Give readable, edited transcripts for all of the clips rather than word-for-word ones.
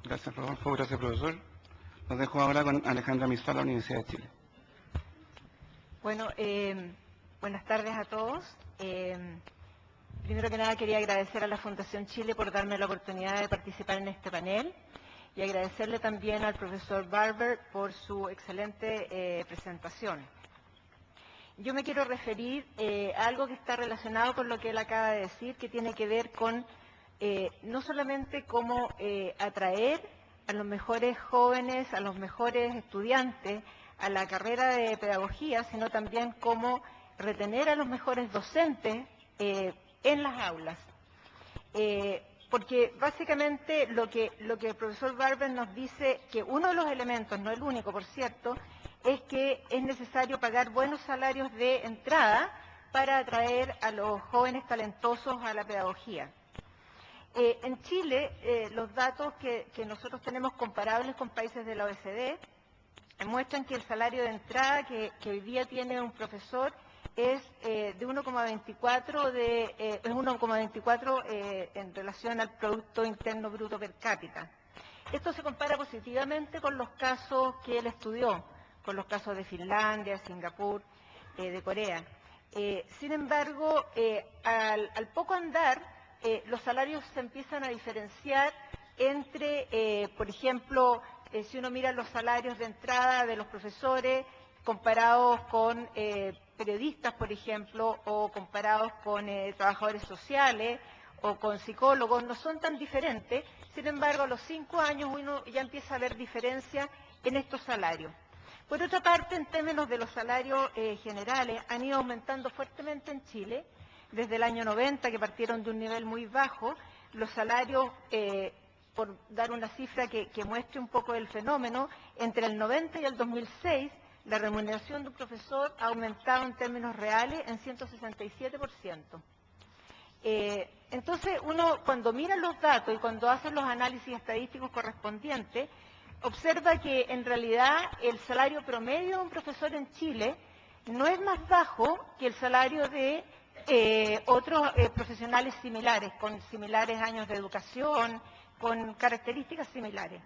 Gracias, Rodolfo. Gracias, profesor. Nos dejo ahora con Alejandra Mizar, de la Universidad de Chile. Bueno, buenas tardes a todos. Primero que nada quería agradecer a la Fundación Chile por darme la oportunidad de participar en este panel y agradecerle también al profesor Barber por su excelente presentación. Yo me quiero referir a algo que está relacionado con lo que él acaba de decir, que tiene que ver con no solamente cómo atraer a los mejores jóvenes, a los mejores estudiantes a la carrera de pedagogía, sino también cómo retener a los mejores docentes en las aulas. Porque básicamente lo que el profesor Barber nos dice, que uno de los elementos, no el único por cierto, es que es necesario pagar buenos salarios de entrada para atraer a los jóvenes talentosos a la pedagogía. En Chile, los datos que nosotros tenemos comparables con países de la OECD muestran que el salario de entrada que hoy día tiene un profesor es de 1,24 en relación al Producto Interno Bruto per cápita. Esto se compara positivamente con los casos que él estudió, con los casos de Finlandia, Singapur, de Corea. Sin embargo, al poco andar, los salarios se empiezan a diferenciar entre, por ejemplo, si uno mira los salarios de entrada de los profesores comparados con periodistas, por ejemplo, o comparados con trabajadores sociales o con psicólogos, no son tan diferentes. Sin embargo, a los 5 años uno ya empieza a ver diferencia en estos salarios. Por otra parte, en términos de los salarios generales, han ido aumentando fuertemente en Chile. Desde el año 90, que partieron de un nivel muy bajo, los salarios, por dar una cifra que muestre un poco el fenómeno, entre el 90 y el 2006, la remuneración de un profesor ha aumentado en términos reales en 167%. Entonces, uno cuando mira los datos y cuando hace los análisis estadísticos correspondientes, observa que en realidad el salario promedio de un profesor en Chile no es más bajo que el salario de otros profesionales similares, con similares años de educación, con características similares.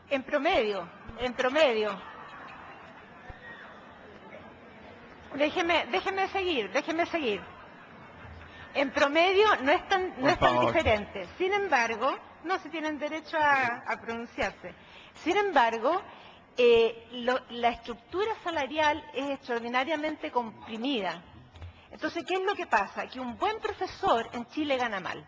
En promedio. Déjeme seguir. En promedio no es tan diferente. Sin embargo, no se tienen derecho a pronunciarse. Sin embargo, la estructura salarial es extraordinariamente comprimida. Entonces, ¿qué es lo que pasa? Que un buen profesor en Chile gana mal.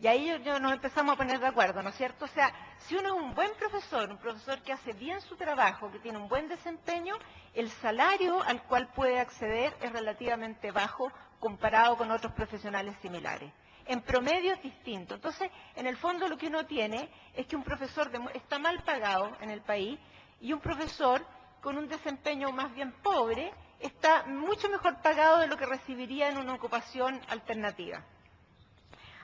Y ahí nos empezamos a poner de acuerdo, ¿no es cierto? O sea, si uno es un buen profesor, un profesor que hace bien su trabajo, que tiene un buen desempeño, el salario al cual puede acceder es relativamente bajo comparado con otros profesionales similares. En promedio es distinto. Entonces, en el fondo lo que uno tiene es que un profesor está mal pagado en el país y un profesor con un desempeño más bien pobre está mucho mejor pagado de lo que recibiría en una ocupación alternativa.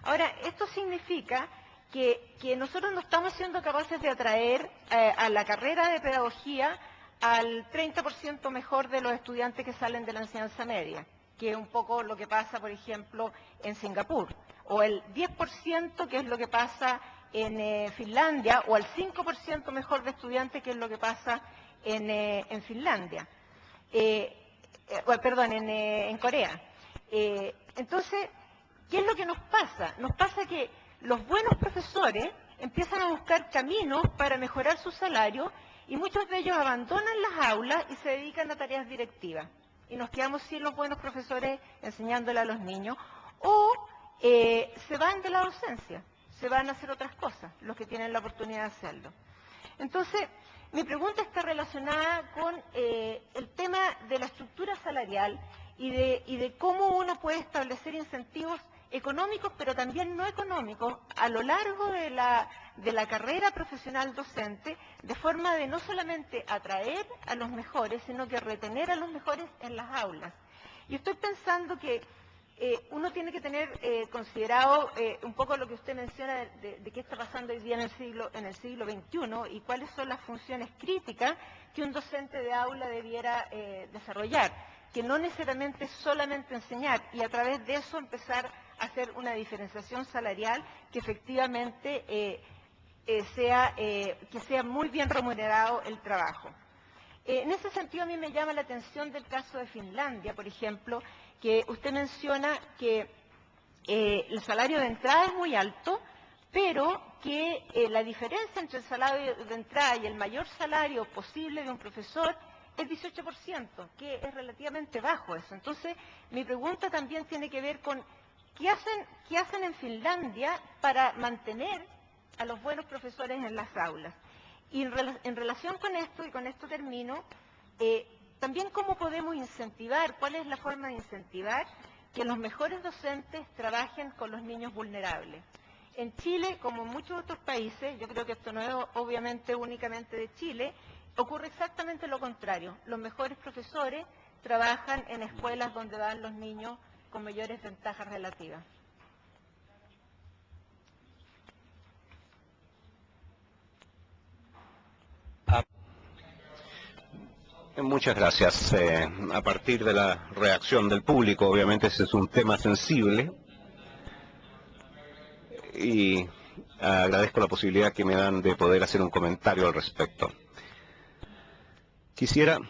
Ahora, esto significa que nosotros no estamos siendo capaces de atraer a la carrera de pedagogía al 30% mejor de los estudiantes que salen de la enseñanza media, que es un poco lo que pasa, por ejemplo, en Singapur, o el 10%, que es lo que pasa en Finlandia, o al 5% mejor de estudiantes, que es lo que pasa en Finlandia, en Corea. Entonces, ¿qué es lo que nos pasa? Nos pasa que los buenos profesores empiezan a buscar caminos para mejorar su salario y muchos de ellos abandonan las aulas y se dedican a tareas directivas. Y nos quedamos sin los buenos profesores enseñándole a los niños. O se van de la docencia, se van a hacer otras cosas, los que tienen la oportunidad de hacerlo. Entonces, mi pregunta está relacionada con el tema de la estructura salarial y de cómo uno puede establecer incentivos económicos, pero también no económicos, a lo largo de la carrera profesional docente, de forma de no solamente atraer a los mejores, sino que retener a los mejores en las aulas. Y estoy pensando que uno tiene que tener considerado un poco lo que usted menciona de qué está pasando hoy día en el siglo XXI y cuáles son las funciones críticas que un docente de aula debiera desarrollar, que no necesariamente solamente enseñar y a través de eso empezar hacer una diferenciación salarial que efectivamente que sea muy bien remunerado el trabajo. En ese sentido, a mí me llama la atención del caso de Finlandia, por ejemplo, que usted menciona que el salario de entrada es muy alto, pero que la diferencia entre el salario de entrada y el mayor salario posible de un profesor es 18%, que es relativamente bajo eso. Entonces, mi pregunta también tiene que ver con qué hacen en Finlandia para mantener a los buenos profesores en las aulas. Y en relación con esto, y con esto termino, también cómo podemos incentivar, cuál es la forma de incentivar que los mejores docentes trabajen con los niños vulnerables. En Chile, como en muchos otros países, yo creo que esto no es obviamente únicamente de Chile, ocurre exactamente lo contrario. Los mejores profesores trabajan en escuelas donde van los niños con mayores ventajas relativas. Muchas gracias. A partir de la reacción del público, obviamente ese es un tema sensible y agradezco la posibilidad que me dan de poder hacer un comentario al respecto. Quisiera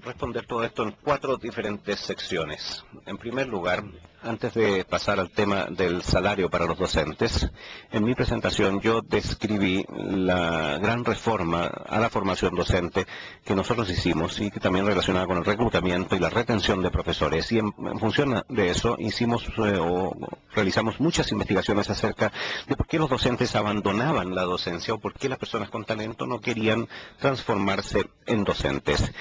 responder todo esto en 4 diferentes secciones. En primer lugar, antes de pasar al tema del salario para los docentes, en mi presentación yo describí la gran reforma a la formación docente que nosotros hicimos y que también relacionada con el reclutamiento y la retención de profesores. Y en función de eso hicimos o realizamos muchas investigaciones acerca de por qué los docentes abandonaban la docencia o por qué las personas con talento no querían transformarse en docentes.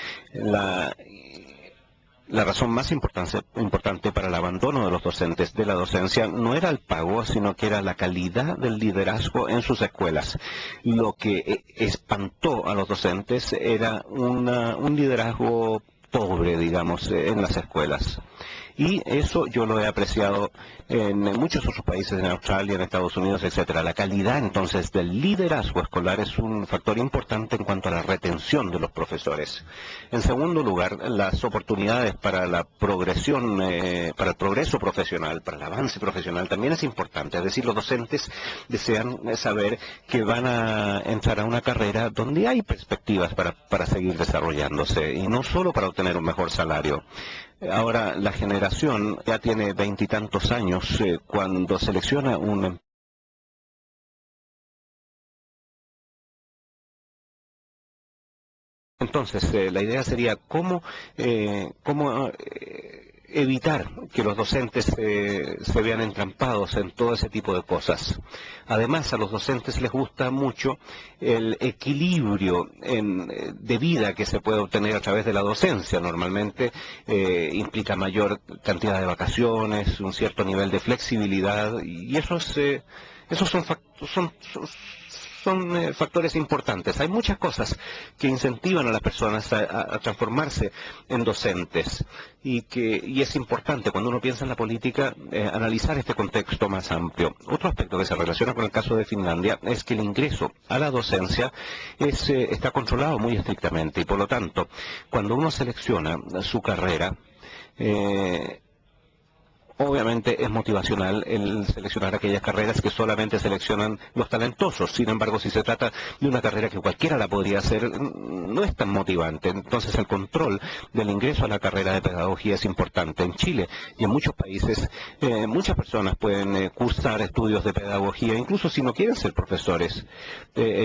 La razón más importante para el abandono de los docentes de la docencia no era el pago, sino que era la calidad del liderazgo en sus escuelas. Lo que espantó a los docentes era un liderazgo pobre, digamos, en las escuelas. Y eso yo lo he apreciado en muchos otros países, en Australia, en Estados Unidos, etcétera. La calidad, entonces, del liderazgo escolar es un factor importante en cuanto a la retención de los profesores. En segundo lugar, las oportunidades para la progresión, para el progreso profesional, para el avance profesional, también es importante. Es decir, los docentes desean saber que van a entrar a una carrera donde hay perspectivas para seguir desarrollándose, y no solo para obtener un mejor salario. Ahora, la generación ya tiene 20 y tantos años cuando selecciona un... Entonces, la idea sería cómo evitar que los docentes se vean entrampados en todo ese tipo de cosas. Además, a los docentes les gusta mucho el equilibrio de vida que se puede obtener a través de la docencia. Normalmente implica mayor cantidad de vacaciones, un cierto nivel de flexibilidad, y esos son factores importantes. Hay muchas cosas que incentivan a las personas a transformarse en docentes y es importante cuando uno piensa en la política analizar este contexto más amplio. Otro aspecto que se relaciona con el caso de Finlandia es que el ingreso a la docencia está controlado muy estrictamente y por lo tanto cuando uno selecciona su carrera obviamente es motivacional el seleccionar aquellas carreras que solamente seleccionan los talentosos. Sin embargo, si se trata de una carrera que cualquiera la podría hacer, no es tan motivante. Entonces, el control del ingreso a la carrera de pedagogía es importante. En Chile y en muchos países, muchas personas pueden cursar estudios de pedagogía, incluso si no quieren ser profesores.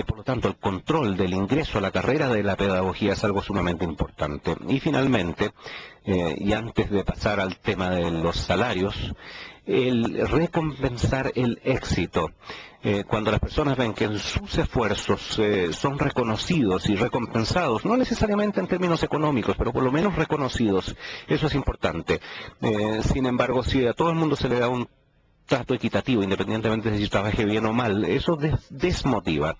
Por lo tanto, el control del ingreso a la carrera de la pedagogía es algo sumamente importante. Y finalmente, y antes de pasar al tema de los salarios, el recompensar el éxito. Cuando las personas ven que sus esfuerzos son reconocidos y recompensados, no necesariamente en términos económicos, pero por lo menos reconocidos, eso es importante. Sin embargo, si a todo el mundo se le da un trato equitativo, independientemente de si trabaje bien o mal, eso desmotiva.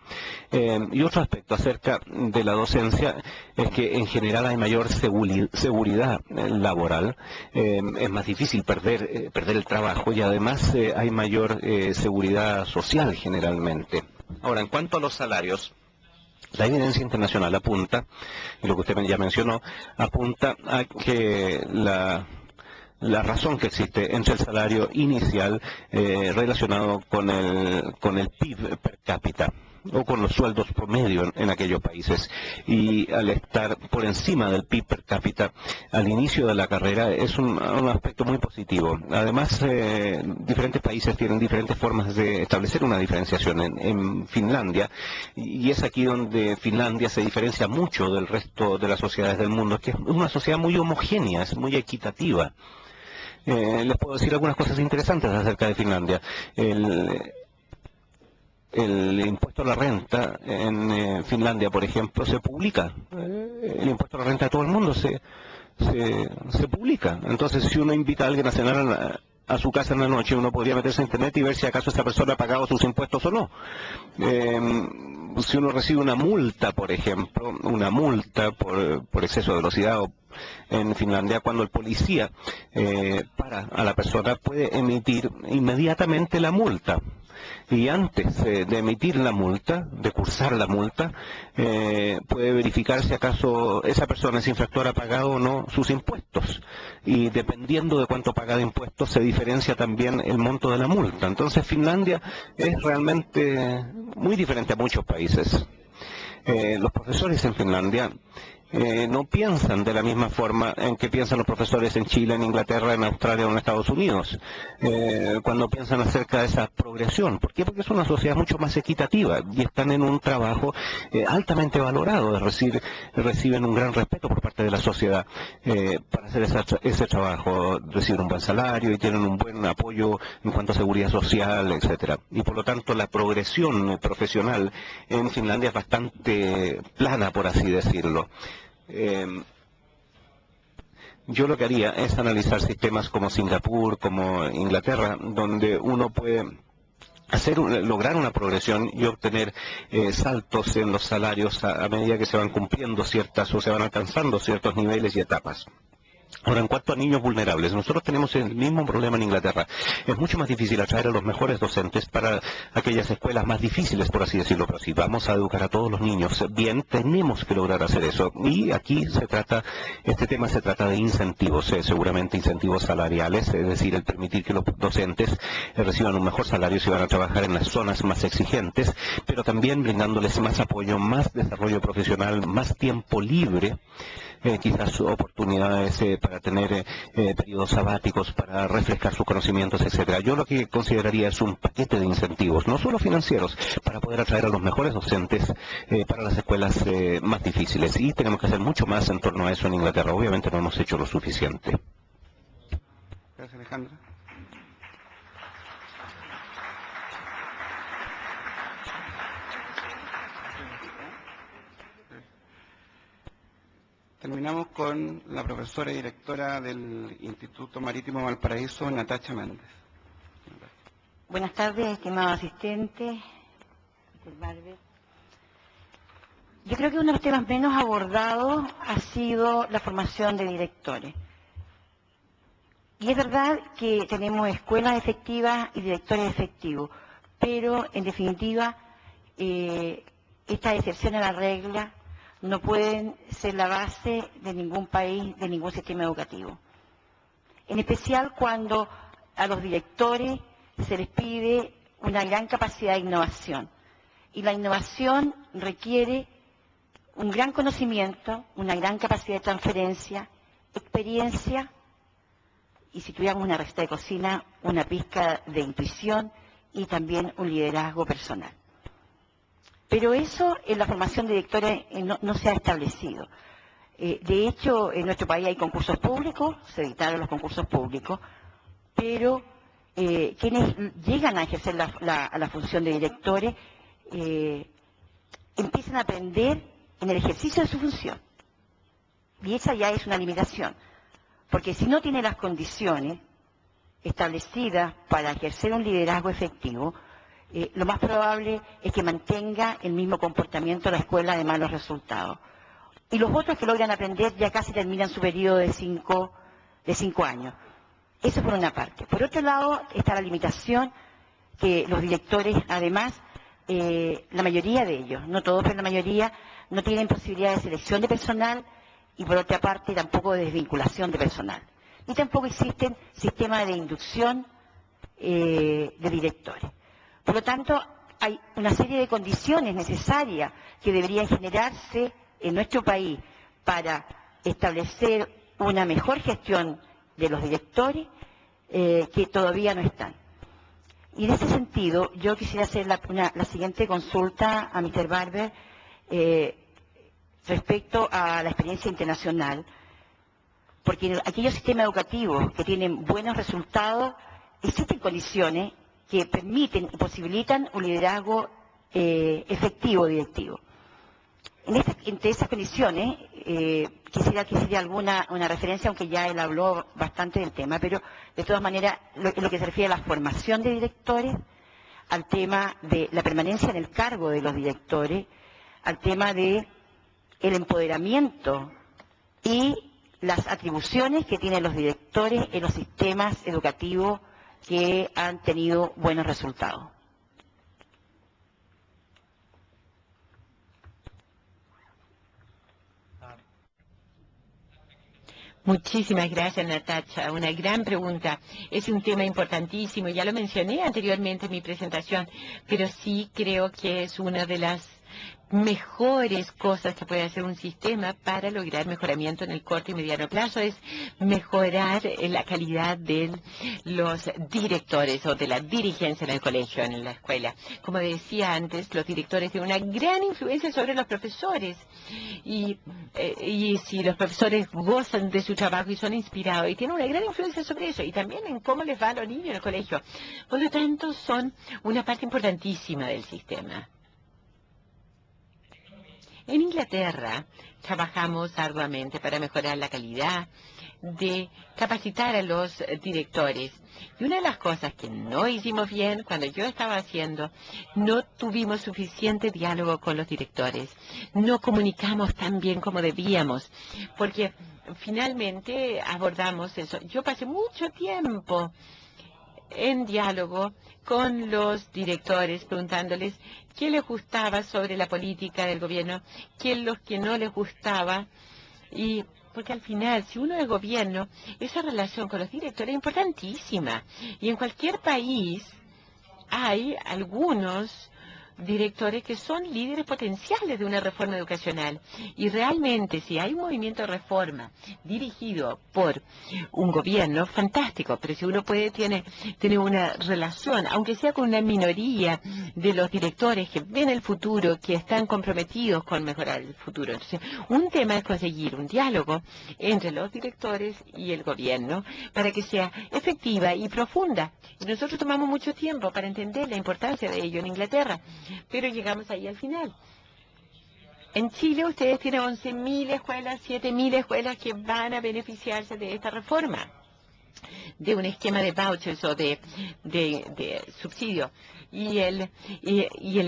Y otro aspecto acerca de la docencia es que en general hay mayor seguridad laboral, es más difícil perder el trabajo y además hay mayor seguridad social generalmente. Ahora, en cuanto a los salarios, la evidencia internacional apunta, y lo que usted ya mencionó, apunta a que la razón que existe entre el salario inicial relacionado con el PIB per cápita o con los sueldos promedio en aquellos países. Y al estar por encima del PIB per cápita al inicio de la carrera es un aspecto muy positivo. Además, diferentes países tienen diferentes formas de establecer una diferenciación. En Finlandia, y es aquí donde Finlandia se diferencia mucho del resto de las sociedades del mundo, que es una sociedad muy homogénea, es muy equitativa. Les puedo decir algunas cosas interesantes acerca de Finlandia. El impuesto a la renta en Finlandia, por ejemplo, se publica. El impuesto a la renta de todo el mundo se publica. Entonces, si uno invita a alguien a cenar a su casa en la noche, uno podría meterse en internet y ver si acaso esta persona ha pagado sus impuestos o no. Si uno recibe una multa, por ejemplo, una multa por exceso de velocidad en Finlandia, cuando el policía para a la persona, puede emitir inmediatamente la multa. Y antes de emitir la multa, de cursar la multa, puede verificar si acaso esa persona, ese infractor, ha pagado o no sus impuestos. Y dependiendo de cuánto paga de impuestos, se diferencia también el monto de la multa. Entonces Finlandia es realmente muy diferente a muchos países. Los profesores en Finlandia no piensan de la misma forma en que piensan los profesores en Chile, en Inglaterra, en Australia o en Estados Unidos, cuando piensan acerca de esa progresión. ¿Por qué? Porque es una sociedad mucho más equitativa y están en un trabajo altamente valorado, reciben un gran respeto por parte de la sociedad para hacer ese trabajo, reciben un buen salario y tienen un buen apoyo en cuanto a seguridad social, etcétera. Y por lo tanto la progresión profesional en Finlandia es bastante plana, por así decirlo. Yo lo que haría es analizar sistemas como Singapur, como Inglaterra, donde uno puede lograr una progresión y obtener saltos en los salarios a medida que se van cumpliendo o se van alcanzando ciertos niveles y etapas. Ahora, en cuanto a niños vulnerables, nosotros tenemos el mismo problema en Inglaterra. Es mucho más difícil atraer a los mejores docentes para aquellas escuelas más difíciles, por así decirlo. Pero si vamos a educar a todos los niños bien, tenemos que lograr hacer eso. Y aquí este tema se trata de incentivos, seguramente incentivos salariales, es decir, el permitir que los docentes reciban un mejor salario si van a trabajar en las zonas más exigentes, pero también brindándoles más apoyo, más desarrollo profesional, más tiempo libre, quizás oportunidades para tener periodos sabáticos, para refrescar sus conocimientos, etcétera. Yo lo que consideraría es un paquete de incentivos, no solo financieros, para poder atraer a los mejores docentes para las escuelas más difíciles. Y tenemos que hacer mucho más en torno a eso en Inglaterra. Obviamente no hemos hecho lo suficiente. Gracias, Alejandra. Terminamos con la profesora y directora del Instituto Marítimo Valparaíso, Natacha Méndez. Buenas tardes, estimado asistente. Yo creo que uno de los temas menos abordados ha sido la formación de directores. Y es verdad que tenemos escuelas efectivas y directores efectivos, pero en definitiva esta excepción a la regla no pueden ser la base de ningún país, de ningún sistema educativo. En especial cuando a los directores se les pide una gran capacidad de innovación. Y la innovación requiere un gran conocimiento, una gran capacidad de transferencia, experiencia, y si tuviéramos una receta de cocina, una pizca de intuición y también un liderazgo personal. Pero eso en la formación de directores no se ha establecido. De hecho, en nuestro país hay concursos públicos, se dictaron los concursos públicos, pero quienes llegan a ejercer la función de directores empiezan a aprender en el ejercicio de su función. Y esa ya es una limitación, porque si no tiene las condiciones establecidas para ejercer un liderazgo efectivo, lo más probable es que mantenga el mismo comportamiento de la escuela de malos resultados. Y los otros que logran aprender ya casi terminan su periodo de cinco años. Eso por una parte. Por otro lado está la limitación que los directores, además, la mayoría de ellos, no todos, pero la mayoría, no tienen posibilidad de selección de personal y por otra parte tampoco de desvinculación de personal. y tampoco existen sistemas de inducción de directores. Por lo tanto, hay una serie de condiciones necesarias que deberían generarse en nuestro país para establecer una mejor gestión de los directores que todavía no están. Y en ese sentido, yo quisiera hacer la siguiente consulta a Mr. Barber respecto a la experiencia internacional, porque en aquellos sistemas educativos que tienen buenos resultados, existen condiciones que permiten y posibilitan un liderazgo efectivo directivo. Entre esas condiciones, quisiera que hiciera una referencia, aunque ya él habló bastante del tema, pero de todas maneras, lo que se refiere a la formación de directores, al tema de la permanencia en el cargo de los directores, al tema de el empoderamiento y las atribuciones que tienen los directores en los sistemas educativos que han tenido buenos resultados. Muchísimas gracias, Natacha. Una gran pregunta. Es un tema importantísimo. Ya lo mencioné anteriormente en mi presentación, pero sí creo que es una de las mejores cosas que puede hacer un sistema para lograr mejoramiento en el corto y mediano plazo es mejorar la calidad de los directores o de la dirigencia en el colegio, en la escuela. Como decía antes, los directores tienen una gran influencia sobre los profesores y si los profesores gozan de su trabajo y son inspirados y tienen una gran influencia sobre eso y también en cómo les va a los niños en el colegio. Por lo tanto, son una parte importantísima del sistema. En Inglaterra trabajamos arduamente para mejorar la calidad de capacitar a los directores. Y una de las cosas que no hicimos bien cuando yo estaba haciendo, no tuvimos suficiente diálogo con los directores. No comunicamos tan bien como debíamos, porque finalmente abordamos eso. Yo pasé mucho tiempo en diálogo con los directores, preguntándoles qué les gustaba sobre la política del gobierno, qué es lo que no les gustaba, y porque al final, si uno es gobierno, esa relación con los directores es importantísima, y en cualquier país hay algunos directores que son líderes potenciales de una reforma educacional. Y realmente, si hay un movimiento de reforma dirigido por un gobierno, fantástico, pero si uno tiene una relación, aunque sea con una minoría de los directores que ven el futuro, que están comprometidos con mejorar el futuro. Entonces, un tema es conseguir un diálogo entre los directores y el gobierno para que sea efectiva y profunda. Y nosotros tomamos mucho tiempo para entender la importancia de ello en Inglaterra, pero llegamos ahí al final. En Chile ustedes tienen 11.000 escuelas, 7.000 escuelas que van a beneficiarse de esta reforma, de un esquema de vouchers o de subsidio. Y el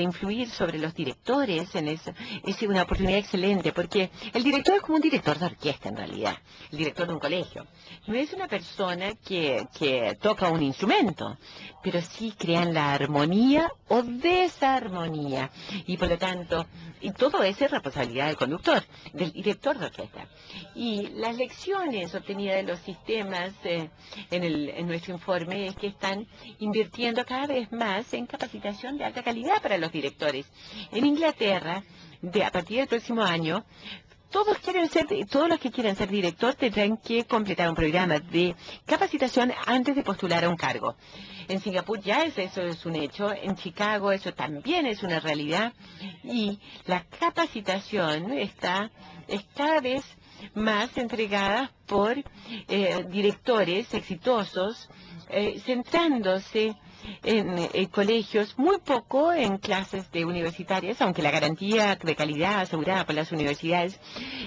influir sobre los directores en eso es una oportunidad excelente, porque el director es como un director de orquesta en realidad, el director de un colegio. No es una persona que toca un instrumento, pero sí crean la armonía o desarmonía. Y por lo tanto, y todo eso es responsabilidad del conductor, del director de orquesta. Y las lecciones obtenidas de los sistemas en nuestro informe es que están invirtiendo cada vez más en capacitación de alta calidad para los directores. En Inglaterra, a partir del próximo año, todos los que quieran ser director tendrán que completar un programa de capacitación antes de postular a un cargo. En Singapur ya eso es un hecho, en Chicago eso también es una realidad, y la capacitación es cada vez más entregada por directores exitosos, centrándose en colegios, muy poco en clases de universitarias, aunque la garantía de calidad asegurada por las universidades,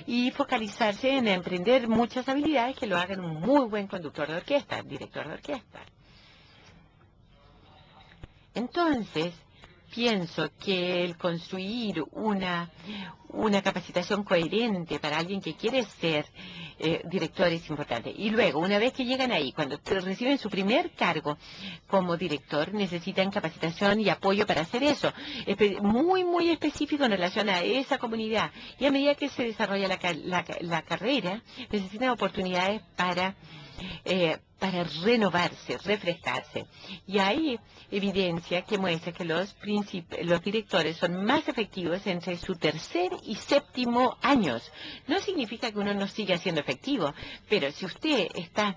y focalizarse en emprender muchas habilidades que lo hagan un muy buen conductor de orquesta, director de orquesta. Entonces, pienso que el construir una capacitación coherente para alguien que quiere ser director es importante. Y luego, una vez que llegan ahí, cuando reciben su primer cargo como director, necesitan capacitación y apoyo para hacer eso. Muy, muy específico en relación a esa comunidad. Y a medida que se desarrolla la carrera, necesitan oportunidades para renovarse, refrescarse. Y hay evidencia que muestra que los directores son más efectivos entre su tercer y séptimo años. No significa que uno no siga siendo efectivo, pero si usted está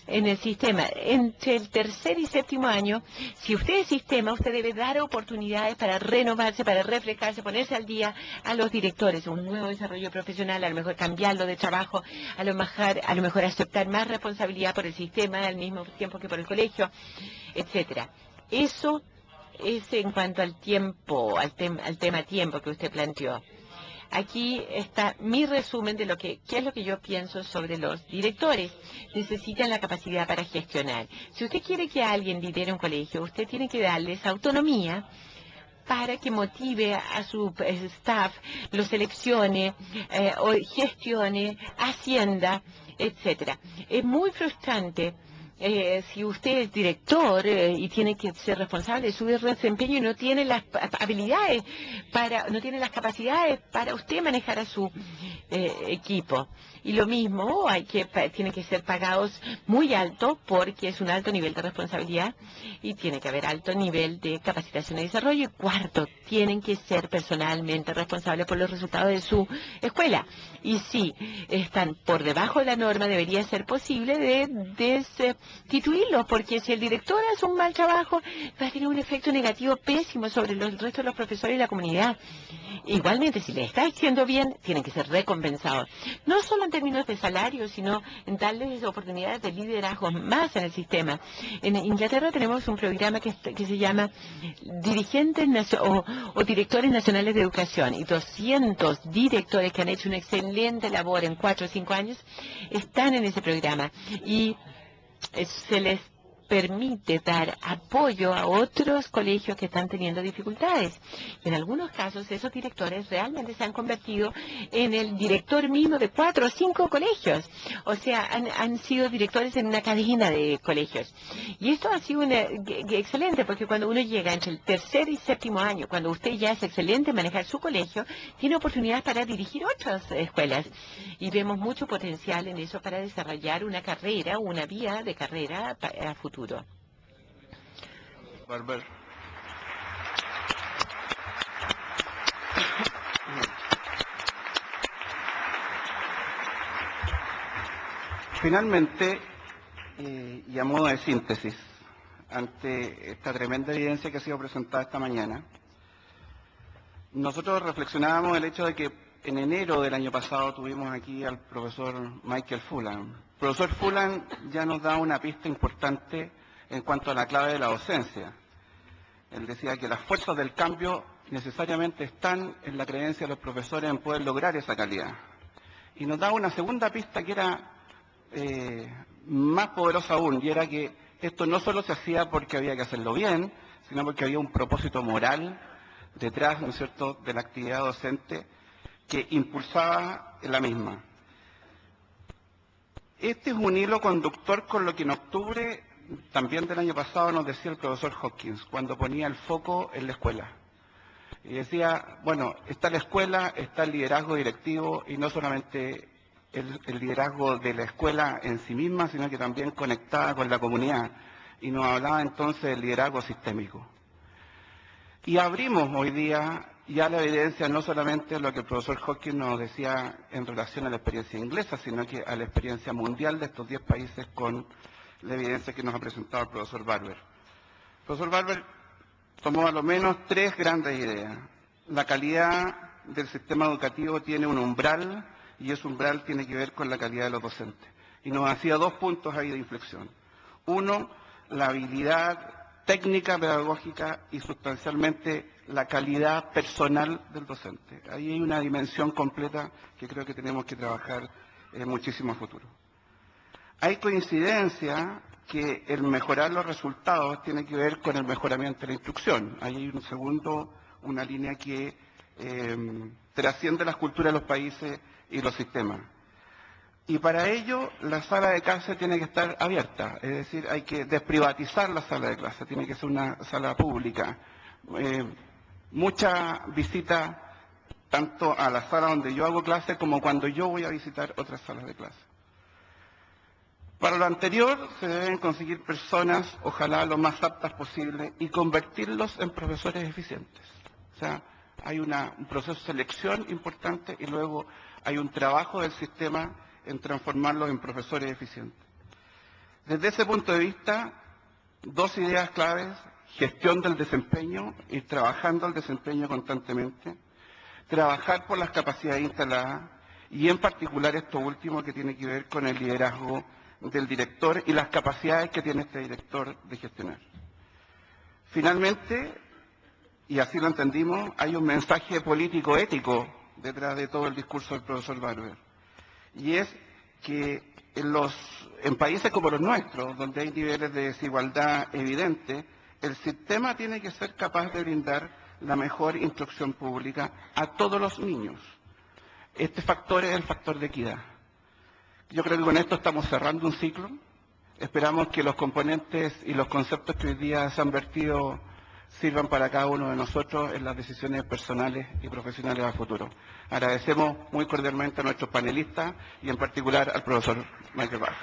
en el sistema entre el tercer y séptimo año, si usted es sistema, usted debe dar oportunidades para renovarse, para refrescarse, ponerse al día a los directores, un nuevo desarrollo profesional, a lo mejor cambiarlo de trabajo, a lo mejor aceptar más responsabilidad por el sistema al mismo tiempo que por el colegio, etcétera. Eso es en cuanto al tiempo, al tema tiempo que usted planteó. Aquí está mi resumen de qué es lo que yo pienso sobre los directores. Necesitan la capacidad para gestionar. Si usted quiere que alguien lidere un colegio, usted tiene que darles autonomía para que motive a su staff, lo seleccione, o gestione, hacienda, etcétera. Es muy frustrante si usted es director y tiene que ser responsable de su desempeño y no tiene las habilidades no tiene las capacidades para usted manejar a su equipo. Y lo mismo, tienen que ser pagados muy alto porque es un alto nivel de responsabilidad y tiene que haber alto nivel de capacitación y desarrollo. Y cuarto, tienen que ser personalmente responsables por los resultados de su escuela. Y si están por debajo de la norma, debería ser posible destituirlos, porque si el director hace un mal trabajo, va a tener un efecto negativo pésimo sobre el resto de los profesores y la comunidad. Igualmente, si le está haciendo bien, tienen que ser recompensados. No solo en términos de salario, sino en darles oportunidades de liderazgo más en el sistema. En Inglaterra tenemos un programa que se llama Dirigentes o Directores Nacionales de Educación, y 200 directores que han hecho una excelente labor en 4 o 5 años están en ese programa, y se les permite dar apoyo a otros colegios que están teniendo dificultades. En algunos casos, esos directores realmente se han convertido en el director mismo de 4 o 5 colegios. O sea, han sido directores en una cadena de colegios. Y esto ha sido excelente, porque cuando uno llega entre el tercer y séptimo año, cuando usted ya es excelente en manejar su colegio, tiene oportunidades para dirigir otras escuelas. Y vemos mucho potencial en eso para desarrollar una carrera, una vía de carrera a futuro. Barber. Finalmente, y a modo de síntesis, ante esta tremenda evidencia que ha sido presentada esta mañana, nosotros reflexionábamos el hecho de que en enero del año pasado tuvimos aquí al profesor Michael Fullan. El profesor Fullan ya nos da una pista importante en cuanto a la clave de la docencia. Él decía que las fuerzas del cambio necesariamente están en la creencia de los profesores en poder lograr esa calidad. Y nos da una segunda pista que era más poderosa aún, y era que esto no solo se hacía porque había que hacerlo bien, sino porque había un propósito moral detrás, ¿no es cierto?, de la actividad docente que impulsaba la misma. Este es un hilo conductor con lo que en octubre también del año pasado nos decía el profesor Hawkins, cuando ponía el foco en la escuela. Y decía, bueno, está la escuela, está el liderazgo directivo, y no solamente el liderazgo de la escuela en sí misma, sino que también conectada con la comunidad. Y nos hablaba entonces del liderazgo sistémico. Y abrimos hoy día ya la evidencia, no solamente lo que el profesor Hawkins nos decía en relación a la experiencia inglesa, sino que a la experiencia mundial de estos 10 países con la evidencia que nos ha presentado el profesor Barber. El profesor Barber tomó a lo menos 3 grandes ideas. La calidad del sistema educativo tiene un umbral, y ese umbral tiene que ver con la calidad de los docentes. Y nos hacía 2 puntos ahí de inflexión. Uno, la habilidad técnica, pedagógica, y sustancialmente la calidad personal del docente. Ahí hay una dimensión completa que creo que tenemos que trabajar muchísimo a futuro. Hay coincidencia que el mejorar los resultados tiene que ver con el mejoramiento de la instrucción. Ahí hay una línea que trasciende las culturas de los países y los sistemas. Y para ello la sala de clase tiene que estar abierta, es decir, hay que desprivatizar la sala de clase, tiene que ser una sala pública. Mucha visita tanto a la sala donde yo hago clase como cuando yo voy a visitar otras salas de clase. Para lo anterior se deben conseguir personas, ojalá lo más aptas posible, y convertirlos en profesores eficientes. O sea, hay un proceso de selección importante y luego hay un trabajo del sistema en transformarlos en profesores eficientes. Desde ese punto de vista, dos ideas claves: gestión del desempeño, ir trabajando el desempeño constantemente, trabajar por las capacidades instaladas y en particular esto último que tiene que ver con el liderazgo del director y las capacidades que tiene este director de gestionar. Finalmente, y así lo entendimos, hay un mensaje político-ético detrás de todo el discurso del profesor Barber. Y es que en países como los nuestros, donde hay niveles de desigualdad evidentes, el sistema tiene que ser capaz de brindar la mejor instrucción pública a todos los niños. Este factor es el factor de equidad. Yo creo que con esto estamos cerrando un ciclo. Esperamos que los componentes y los conceptos que hoy día se han vertido sirvan para cada uno de nosotros en las decisiones personales y profesionales a futuro. Agradecemos muy cordialmente a nuestros panelistas y en particular al profesor Michael Barber.